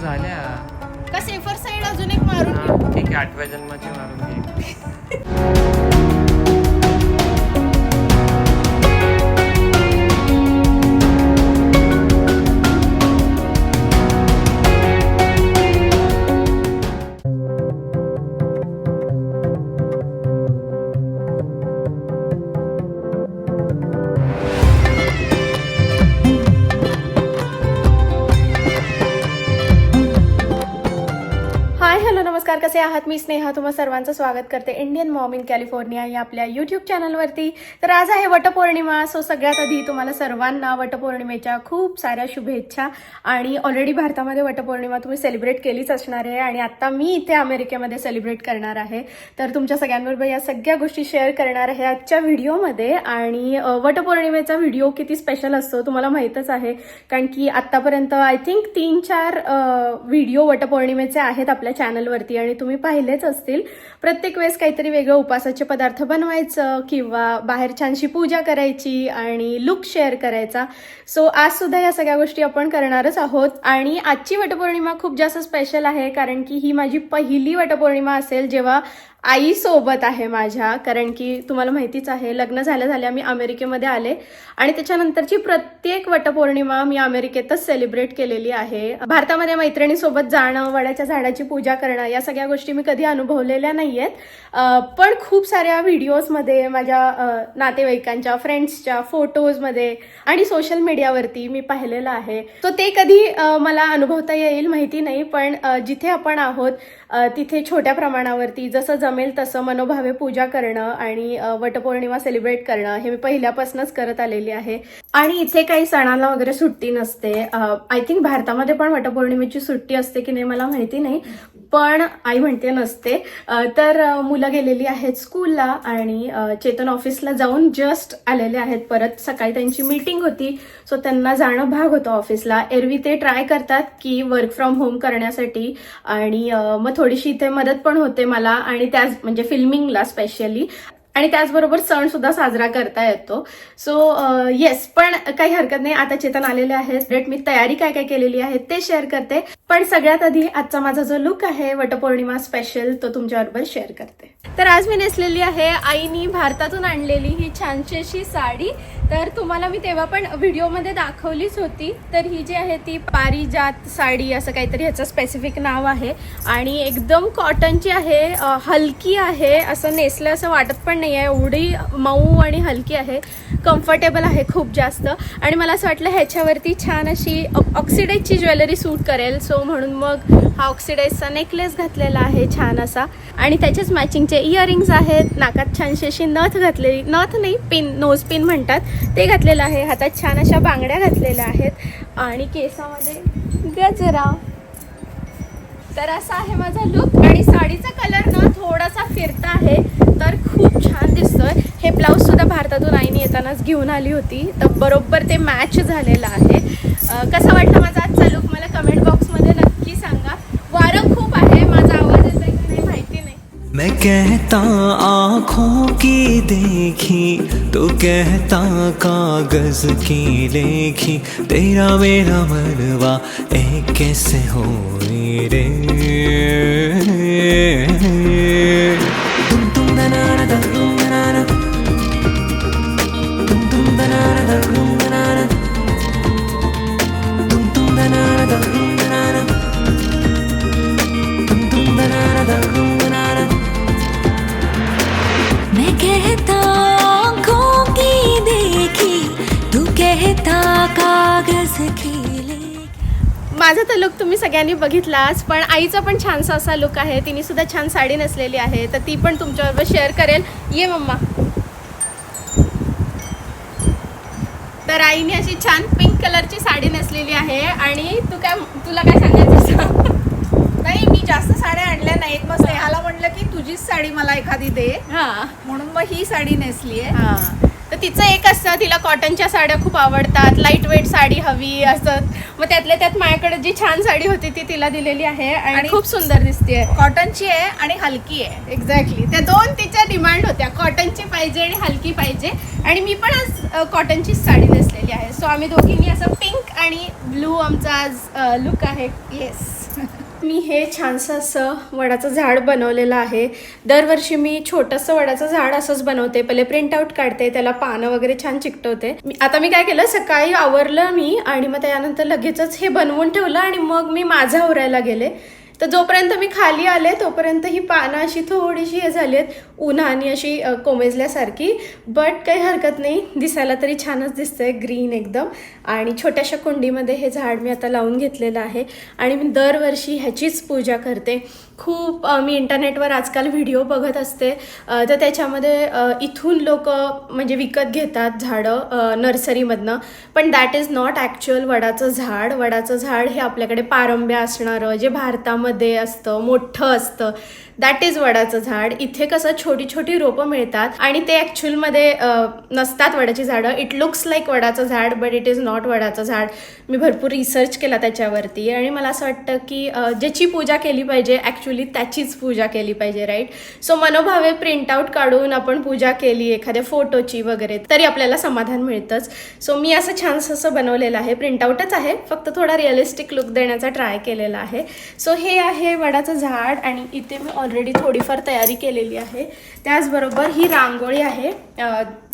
झाल्या का safer side अजून एक मारून घेऊ? ठीक आहे 8व्या जन्माची मारून घे. हॅलो नमस्कार, कसे आहात? मी स्नेहा तुम्हा सर्वांचं स्वागत करते इंडियन मॉम इन कॅलिफोर्निया या आपल्या यूट्यूब चॅनलवरती. तर आज आहे वटपौर्णिमा. सो सगळ्यात आधी तुम्हाला सर्वांना वटपौर्णिमेच्या खूप साऱ्या शुभेच्छा. आणि ऑलरेडी भारतामध्ये वटपौर्णिमा तुम्ही सेलिब्रेट केलीच असणार आहे आणि आता मी इथे अमेरिकेमध्ये सेलिब्रेट करणार आहे. तर तुमच्या सगळ्यांबरोबर या सगळ्या गोष्टी शेअर करणार आहे आजच्या व्हिडिओमध्ये. आणि वटपौर्णिमेचा व्हिडिओ किती स्पेशल असतो तुम्हाला माहीतच आहे, कारण की आतापर्यंत आय थिंक 3-4 व्हिडिओ वटपौर्णिमेचे आहेत आपल्या चॅनलवरती आणि तुम्ही पाहिलेच असतील. प्रत्येक वेळेस काहीतरी वेगळं उपासाचे पदार्थ बनवायचं किंवा बाहेर छानशी पूजा करायची आणि लुक शेअर करायचा. सो आज सुद्धा या सगळ्या गोष्टी आपण करणारच आहोत. आणि आजची वटपौर्णिमा खूप जास्त स्पेशल आहे, कारण की ही माझी पहिली वटपौर्णिमा असेल जेव्हा आई सोबत आहे माझ्या. कारण की तुम्हाला माहितीच आहे, लग्न झाल्या मी अमेरिकेमध्ये आले आणि त्याच्यानंतरची प्रत्येक वटपौर्णिमा मी अमेरिकेतच सेलिब्रेट केलेली आहे. भारतामध्ये मैत्रिणीसोबत जाणं, वडाच्या झाडाची पूजा करणं या सगळ्या गोष्टी मी कधी अनुभवलेल्या नाहीयेत. पण खूप साऱ्या व्हिडिओजमध्ये, माझ्या नातेवाईकांच्या, फ्रेंड्सच्या फोटोजमध्ये आणि सोशल मीडियावरती मी पाहिलेलं आहे. तो ते कधी मला अनुभवता येईल माहिती नाही, पण जिथे आपण आहोत तिथे छोट्या प्रमाणावरती जसं जमेल तसं मनोभावे पूजा करणं आणि वटपौर्णिमा सेलिब्रेट करणं हे मी पहिल्यापासूनच करत आलेली आहे. आणि इथे काही सणाला वगैरे सुट्टी नसते. आय थिंक भारतामध्ये पण वटपौर्णिमेची सुट्टी असते की नाही मला माहिती नाही, पण आई म्हणते नसते. तर मुलं गेलेली आहेत स्कूलला आणि चेतन ऑफिसला जाऊन जस्ट आलेले आहेत परत. सकाळी त्यांची मीटिंग होती, सो त्यांना जाणं भाग होतं ऑफिसला. एरवी ते ट्राय करतात की वर्क फ्रॉम होम करण्यासाठी आणि मग थोडीशी इथे मदत पण होते मला आणि त्याच म्हणजे फिल्मिंगला स्पेशली, आणि त्याचबरोबर सण सुद्धा साजरा करता येतो. सो येस, पण काही हरकत नाही. आता चेतन आलेले आहेत, मी तयारी काय काय केलेली आहे ते शेअर करते. पण सगळ्यात आधी आजचा माझा जो लुक आहे वटपौर्णिमा स्पेशल तो तुमच्याबरोबर शेअर करते. तर आज मी नेसलेली आहे आईनी भारतातून आणलेली ही छानशी अशी साडी. तर तुम्हाला मी तेव्हा पण व्हिडिओमध्ये दाखवलीच होती. तर ही जी आहे ती पारिजात साडी असं काहीतरी ह्याचं स्पेसिफिक नाव आहे आणि एकदम कॉटनची आहे, हलकी आहे. असं नेसलं असं वाटत पण नाही आहे, एवढी मऊ आणि हलकी आहे, कम्फर्टेबल आहे खूप जास्त. आणि मला असं वाटलं ह्याच्यावरती छान अशी ऑक्सिडाईजची ज्वेलरी सूट करेल. सो म्हणून मग हा ऑक्सिडाईजचा नेकलेस घातलेला आहे छान असा आणि त्याच्याच मॅचिंगचे इयरिंग्स आहेत. नाकात छानशी अशी नथ घातलेली, नथ नाही पिन, नोज पिन म्हणतात ते घातलेलं आहे. हातात छान अशा बांगड्या घातलेल्या आहेत आणि केसामध्ये गजरा. तर असा आहे माझा लुक आणि साडीचा कलर ना थोडासा फिरता आहे तर खूप छान दिसतोय. हे ब्लाऊज सुद्धा भारतातून आईने येतानाच घेऊन आली होती, तर बरोबर ते मॅच झालेलं आहे. कसा वाटला माझा आजचा लुक मला कमेंट बॉक्समध्ये नक्की सांगा. वारं खूप आहे, माझा आवाज येतोय की नाही माहिती नाही. मैं कहता आँखों की देखी, तो कहता कागज की लेखी, तेरा मेरा मनवा एक कैसे हो रे. तुम तुम दनाना तुम दनाना, तुम तुम दनाना तुम दनाना, तुम तुम दनाना तुम दनाना, तुम तुम दनाना तुम दनाना. मैं कहता आँखों की देखी, तू कहता कागज की लेखी. माझा तर लुक तुम्ही सगळ्यांनी बघितलाच, पण आईचा पण छानसा असा लुक आहे. तिने सुद्धा छान साडी नेसलेली आहे, तर ती पण तुमच्याबरोबर शेअर करेल. ये मम्मा. तर आईने अशी छान पिंक कलरची साडी नेसलेली आहे. आणि तुला काय सांगायचं? नाही, मी जास्त साड्या आणल्या नाहीत. मग स्नेहाला म्हणलं की तुझीच साडी मला एखादी दे, हां म्हणून मग ही साडी नेसली आहे. हां तर तिचं एक असतं, तिला कॉटनच्या साड्या खूप आवडतात, लाईट वेट साडी हवी असं. मग त्यातल्या त्यात माझ्याकडे जी छान साडी होती ती तिला दिलेली आहे आणि खूप सुंदर दिसते. कॉटनची आहे आणि हलकी आहे. एक्झॅक्टली, त्या दोन तिच्या डिमांड होत्या, कॉटनची पाहिजे आणि हलकी पाहिजे. आणि मी पण आज कॉटनचीच साडी नेसलेली आहे. सो आम्ही दोघींनी असं पिंक आणि ब्लू आमचा आज लुक आहे. येस. मी हे छानसं असं वडाचं झाड बनवलेलं आहे. दरवर्षी मी छोटंसं वडाचं झाड असंच बनवते. पहिले प्रिंट आउट काढते, त्याला पानं वगैरे छान चिकटवते. आता मी काय केलं, सकाळी आवरलं मी आणि मग त्यानंतर लगेचच हे बनवून ठेवलं आणि मग मी माझं आवरायला गेले. तर जोपर्यंत मी खाली आले तोपर्यंत ही पानं अशी थोडीशी हे झाली आहेत, उन्हाने अशी कोमेजल्यासारखी. बट काही हरकत नाही, दिसायला तरी छानच दिसतंय, ग्रीन एकदम. आणि छोट्याशा कुंडीमध्ये हे झाड मी आता लावून घेतलेलं आहे आणि मी दरवर्षी ह्याचीच पूजा करते. खूप मी इंटरनेटवर आजकाल व्हिडिओ बघत असते, तर त्याच्यामध्ये इथून लोक म्हणजे विकत घेतात झाडं नर्सरीमधनं. पण दॅट इज नॉट ॲक्च्युअल वडाचं झाड. वडाचं झाड हे आपल्याकडे पारंब्या असणारं, जे भारतामध्ये असतं, मोठं असतं, दॅट इज वडाचं झाड. इथे कसं छोटी छोटी रोपं मिळतात आणि ते ॲक्च्युअलमध्ये नसतात वडाची झाडं. इट लुक्स लाईक वडाचं झाड बट इट इज नॉट वडाचं झाड. मी भरपूर रिसर्च केला त्याच्यावरती आणि मला असं वाटतं की ज्याची पूजा केली पाहिजे ॲक्च्युली त्याचीच पूजा केली पाहिजे, राईट. सो मनोभावे प्रिंट आउट काढून आपण पूजा केली एखाद्या फोटोची वगैरे तरी आपल्याला समाधान मिळतंच. सो मी असं छानसं असं बनवलेलं आहे, प्रिंट आउटच आहे, फक्त थोडा रिअलिस्टिक लुक देण्याचा ट्राय केलेला आहे. सो हे आहे वडाचं झाड आणि इथे मी ऑलरेडी थोडीफार तयारी केलेली आहे. त्याचबरोबर ही रांगोळी आहे,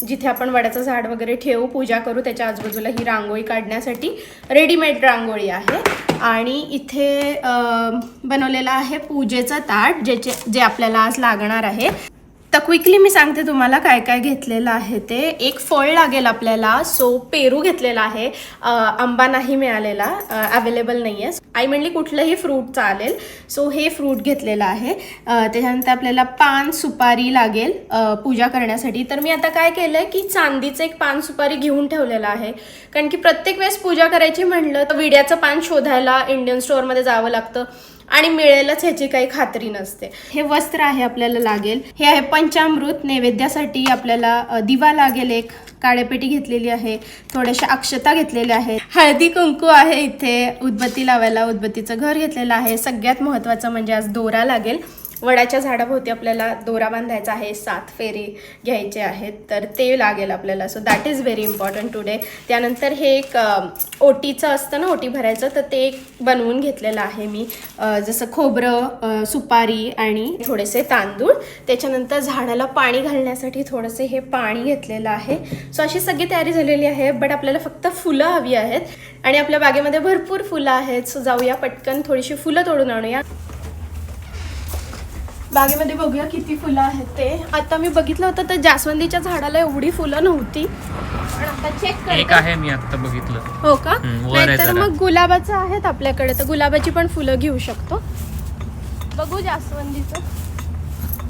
जिथे आपण वडाचं झाड वगैरे ठेवू, पूजा करू, त्याच्या आजूबाजूला ही रांगोळी काढण्यासाठी रेडीमेड रांगोळी आहे. आणि इथे बनवलेलं आहे पूजेचं ताट, जे आपल्याला आज लागणार आहे. तर क्विकली मी सांगते तुम्हाला काय काय घेतलेलं आहे ते. एक फळ लागेल आपल्याला, सो पेरू घेतलेला आहे. आंबा नाही मिळालेला, अवेलेबल नाही आहे. आई म्हणली कुठलंही फ्रूट चालेल, सो हे फ्रूट घेतलेलं आहे. त्याच्यानंतर आपल्याला पान सुपारी लागेल पूजा करण्यासाठी. तर मी आता काय केलं आहे की चांदीचं एक पान सुपारी घेऊन ठेवलेलं आहे, कारण की प्रत्येक वेळेस पूजा करायची म्हणलं तर विड्याचं पान शोधायला इंडियन स्टोअरमध्ये जावं लागतं आणि मिळेलच ह्याची काही खात्री नसते. हे वस्त्र आहे आपल्याला लागेल. हे आहे पंचामृत, नैवेद्यासाठी आपल्याला दिवा लागेल, एक काळेपेटी घेतलेली आहे, थोड्याशा अक्षता घेतलेल्या आहेत, हळदी कुंकू आहे, इथे उदबत्ती लावायला उदबत्तीचं घर घेतलेलं आहे. सगळ्यात महत्त्वाचं म्हणजे आज दोरा लागेल. वडाच्या झाडाभोवती आपल्याला दोरा बांधायचा आहे, 7 फेरे घ्यायचे आहेत, तर ते लागेल आपल्याला. So that is very important today. त्यानंतर हे एक ओटीचं असतं ना, ओटी भरायचं, तर ते एक बनवून घेतलेलं आहे मी, जसं खोबरं, सुपारी आणि थोडेसे तांदूळ. त्याच्यानंतर झाडाला पाणी घालण्यासाठी थोडंसे हे पाणी घेतलेलं आहे. सो अशी सगळी तयारी झालेली आहे. बट आपल्याला फक्त फुलं हवी आहेत आणि आपल्या बागेमध्ये भरपूर फुलं आहेत. सो जाऊया पटकन थोडीशी फुलं तोडून आणूया. बागेमध्ये बघूया किती फुलं आहेत ते. आता मी बघितलं होतं तर जास्वंदीच्या झाडाला एवढी फुलं नव्हती, पण आता चेक करते. एक आहे मी आता बघितलं. हो का? वर आहे नाहीतर जरा. मग गुलाबाचं आहेत आपल्याकडे, तर गुलाबाची पण फुलं घेऊ शकतो. बघू जास्वंदीचं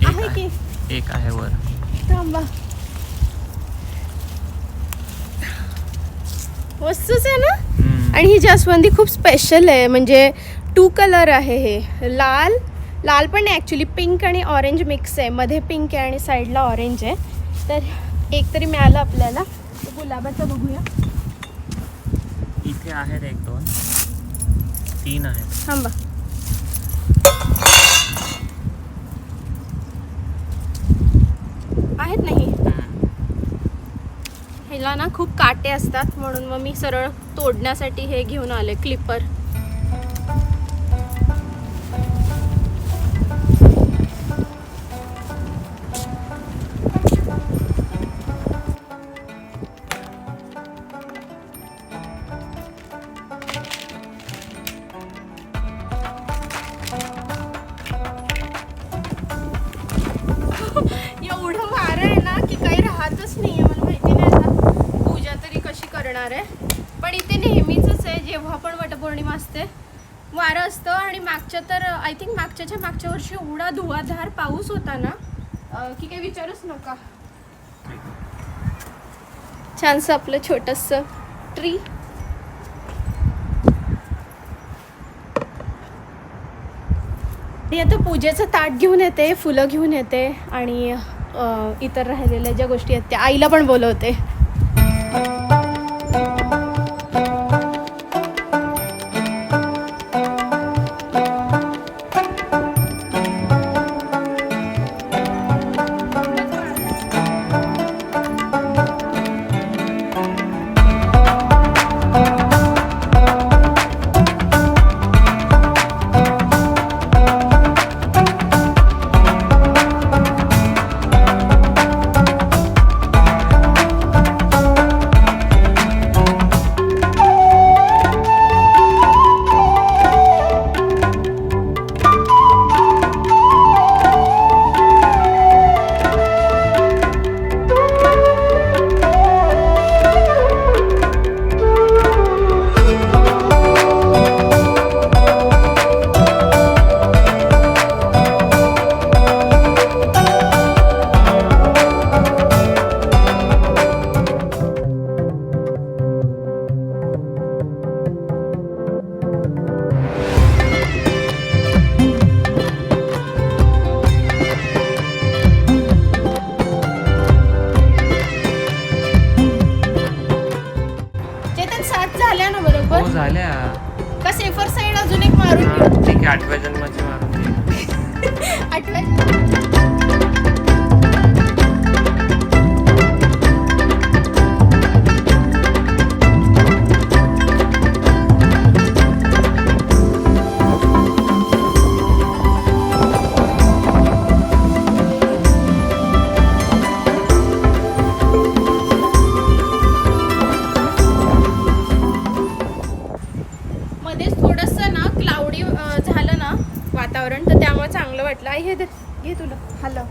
आहे की. एक आहे वर. थांबा, वस्तूच आहे ना. आणि ही जास्वंदी खूप स्पेशल आहे, म्हणजे 2 कलर आहे. हे लाल पण नाही, ॲक्च्युली पिंक आणि ऑरेंज मिक्स आहे. मध्ये पिंक आहे आणि साईडला ऑरेंज आहे. तर एक तरी मिळालं आपल्याला. गुलाबाचं बघूया. इथे आहेत 1 2 3 आहेत. थांबा, आहेत नाही. ह्याला ना खूप काटे असतात, म्हणून मग मी सरळ तोडण्यासाठी हे घेऊन आले, क्लिपर. एवढं वारं आहे ना की काही राहतच नाही आहे. मला माहिती नाही आता पूजा तरी कशी करणार आहे, पण इथे नेहमीच आहे जेव्हा पण वटपौर्णिमा असते वारं असतं. आणि मागच्या तर आय थिंक मागच्या वर्षी एवढा धुवाधार पाऊस होता ना की काही विचारूच नका. छानसं आपलं छोटंसं ट्री. आता पूजेचं ताट घेऊन येते, फुलं घेऊन येते आणि इतर राहिलेल्या ज्या गोष्टी आहेत त्या आईला पण बोलवते. हो झाल्या. का सेफर साईड अजून एक मारून घेऊ? ठीक आहे 8व्या जन्माची मारून घे. 8व्या मध्येच थोडंसं ना क्लाउडी झालं ना वातावरण, तर त्यामुळे चांगलं वाटलं. आई हे घे तुला हलव,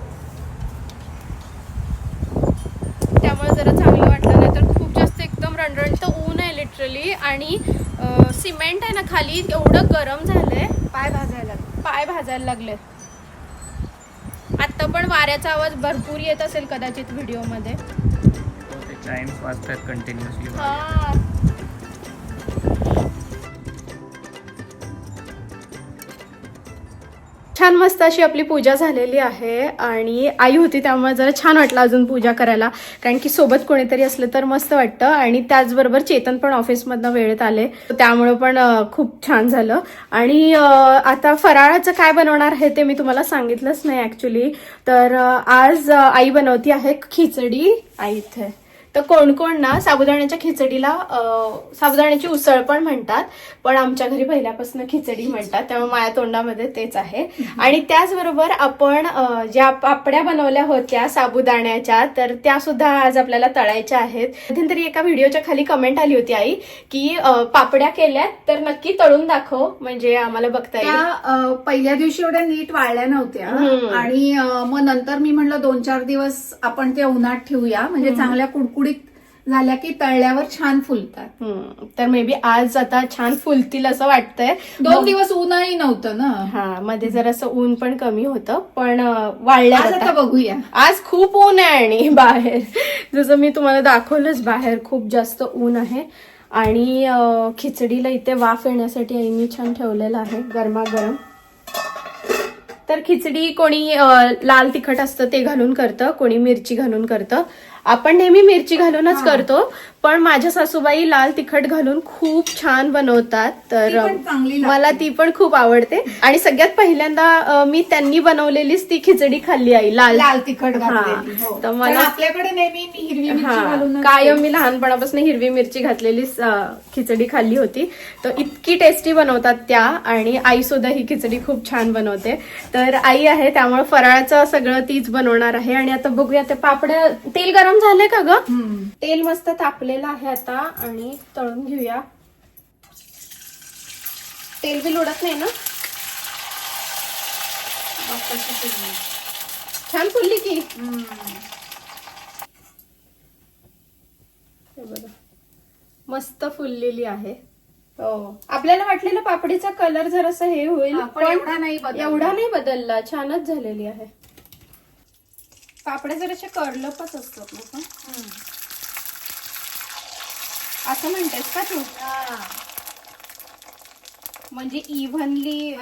त्यामुळे जरा चांगलं वाटलं. नाही तर खूप जास्त एकदम रणरणीत ऊन आहे लिटरली, आणि सिमेंट आहे ना खाली एवढं गरम झालंय, पाय भाजायला लागले. आत्ता पण वाऱ्याचा आवाज भरपूर येत असेल कदाचित व्हिडिओमध्ये. ते चाइम्स वाजतात कंटिन्युअसली. हा, छान मस्त अशी आपली पूजा झालेली आहे. आणि आई होती त्यामुळे जरा छान वाटलं अजून पूजा करायला, कारण की सोबत कोणीतरी असलं तर मस्त वाटतं. आणि त्याचबरोबर चेतन पण ऑफिसमधनं वेळेत आले, त्यामुळे पण खूप छान झालं. आणि आता फराळाचं काय बनवणार आहे ते मी तुम्हाला सांगितलंच नाही ॲक्च्युली. तर आज आई बनवती आहे खिचडी. आई इथे तर कोण कोण ना साबुदाण्याच्या खिचडीला साबुदाण्याची उसळ पण म्हणतात, पण आमच्या घरी पहिल्यापासून खिचडी म्हणतात, त्यामुळे माझ्या तोंडामध्ये तेच आहे. आणि त्याचबरोबर आपण ज्या पापड्या बनवल्या होत्या साबुदाण्याच्या, तर त्या सुद्धा आज आपल्याला तळायच्या आहेत. मध्यंतरी एका व्हिडिओच्या खाली कमेंट आली होती आई की पापड्या केल्यात तर नक्की तळून दाखव, म्हणजे आम्हाला बघता येईल. त्या पहिल्या दिवशी एवढ्या नीट वाळल्या नव्हत्या, आणि मग नंतर मी म्हणलं 2-4 दिवस आपण ते उन्हात ठेवूया, म्हणजे चांगल्या कुडकुडीत झाल्या की तळल्यावर छान फुलतात. तर मे बी आज आता छान फुलतील असं वाटतंय. 2 दिवस ऊनही नव्हतं ना. हा, मध्ये जरासं ऊन पण कमी होतं, पण वाळल्या आज आता बघूया. आज खूप ऊन आहे आणि बाहेर जसं मी तुम्हाला दाखवलंच, बाहेर खूप जास्त ऊन आहे. आणि खिचडीला इथे वाफ येण्यासाठी आईनी छान ठेवलेलं आहे गरमागरम. तर खिचडी कोणी लाल तिखट असतं ते घालून करतं, कोणी मिरची घालून करतं. आपण नेहमी मिरची घालूनच करतो, पण माझ्या सासूबाई लाल तिखट घालून खूप छान बनवतात, तर मला ती पण खूप आवडते. आणि सगळ्यात पहिल्यांदा मी त्यांनी बनवलेलीच ती खिचडी खाल्ली आई लाल तिखट घातलेली. हो. तर मला आपल्याकडे नेहमी हिरवी मिरची घालून कायम मी लहानपणापासून हिरवी मिरची घातलेलीच खिचडी खाल्ली होती. तर इतकी टेस्टी बनवतात त्या, आणि आई सुद्धा ही खिचडी खूप छान बनवते. तर आई आहे त्यामुळे फराळाचं सगळं तीच बनवणार आहे. आणि आता बघूया ते पापड्या, तेल गरम झालंय का ग? तेल मस्त तापलेलं आहे आता, आणि तळून घेऊया. तेल बी उडत नाही ना? छान फुलली की. मस्त फुललेली आहे. हो, आपल्याला वाटलेलं पापडीचा कलर जरासा हे होईल, पण एवढा नाही बदलला. छानच झालेली आहे. पापड्या जराशा करलपच असतात ना, असं म्हणतेस का तू? म्हणजे इव्हनली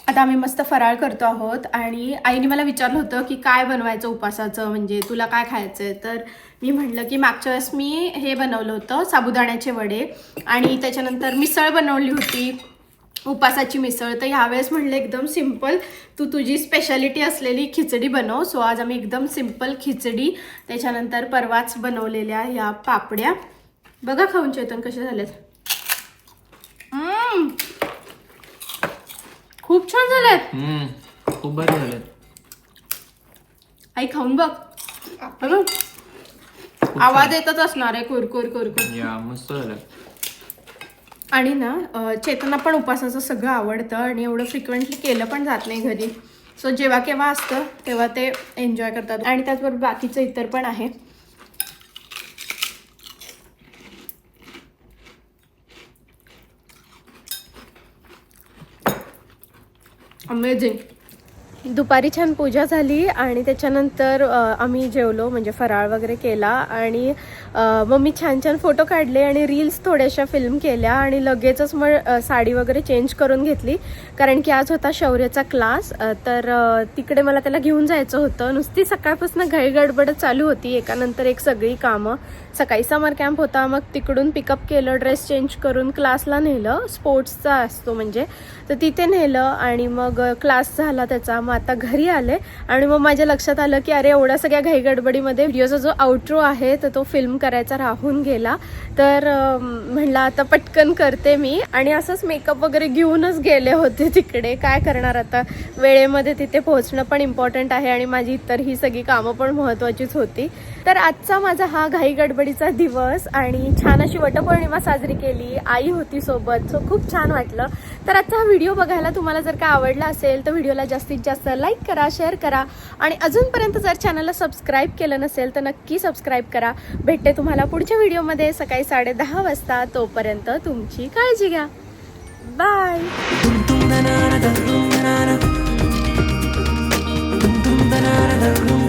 आता आम्ही मस्त फराळ करतो आहोत आणि आईने मला विचारलं होतं की काय बनवायचं उपासाचं, म्हणजे तुला काय खायचं आहे. तर मी म्हटलं की मागच्या वेळेस मी हे बनवलं होतं साबुदाण्याचे वडे आणि त्याच्यानंतर मिसळ बनवली होती, उपासाची मिसळ. तर ह्यावेळेस म्हणलं एकदम सिम्पल तू तुझी स्पेशालिटी असलेली खिचडी बनव. सो आज आम्ही एकदम सिम्पल खिचडी, त्याच्यानंतर परवाच बनवलेल्या ह्या पापड्या. बघा खाऊन चेतन कशा झाल्यात. खूप छान झाल्यात. खूप भारी झालं. आई खाऊन बघ. बघ. आवाज येतच असणार आहे कुरकुर कुरकुर. या मस्त झालं. आणि ना चेतना पण उपासाचं सगळं आवडतं आणि एवढं फ्रिक्वेंटली केलं पण जात नाही घरी. सो जेव्हा केव्हा असतं तेव्हा ते एन्जॉय करतात. आणि त्याचबरोबर बाकीचं इतर पण आहे. अमेझिंग. दुपारी छान पूजा झाली आणि त्याच्यानंतर आम्ही जेवलो, म्हणजे फराळ वगैरे केला आणि मग मी छान छान फोटो काढले आणि रील्स थोड्याशा फिल्म केल्या आणि लगेचच मग साडी वगैरे चेंज करून घेतली, कारण की आज होता शौर्याचा क्लास. तर तिकडे मला त्याला घेऊन जायचं होतं. नुसती सकाळपासून घाईगडबड चालू होती, एकानंतर एक सगळी कामं. सकाळी समर कॅम्प होता, मग तिकडून पिकअप केलं, ड्रेस चेंज करून क्लासला नेलं, स्पोर्ट्सचा असतो म्हणजे, तर तिथे नेलं आणि मग क्लास झाला त्याचा. मग आता घरी आले आणि मग माझ्या लक्षात आलं की अरे एवढ्या सगळ्या घाईगडबडीमध्ये व्हिडिओचा जो आउट्रो आहे तर तो फिल्म करायचा राहून गेला. तर म्हणलं आता पटकन करते मी आणि असंच मेकअप वगैरे घेऊनच गेले होते तिकडे. काय करणार आता, वेळेमध्ये तिथे पोहोचणं पण इम्पॉर्टंट आहे आणि माझी इतर ही सगळी कामं पण महत्त्वाचीच होती. तर आजचा माझा हा घाईगडबडीचा दिवस आणि छान अशी वटपौर्णिमा साजरी केली, आई होती सोबत, सो खूप छान वाटलं. तर आजचा हा व्हिडिओ बघायला तुम्हाला जर का आवडला असेल तर व्हिडिओला जास्तीत जास्त लाईक करा, शेअर करा आणि अजूनपर्यंत जर चॅनलला सबस्क्राईब केलं नसेल तर नक्की सबस्क्राईब करा. भेटते तुम्हाला पुढच्या व्हिडिओमध्ये सकाळी 10:30 वाजता. तोपर्यंत तुमची काळजी घ्या. Bye. Dum dum da na na da dum da na na. Dum dum da na na da dum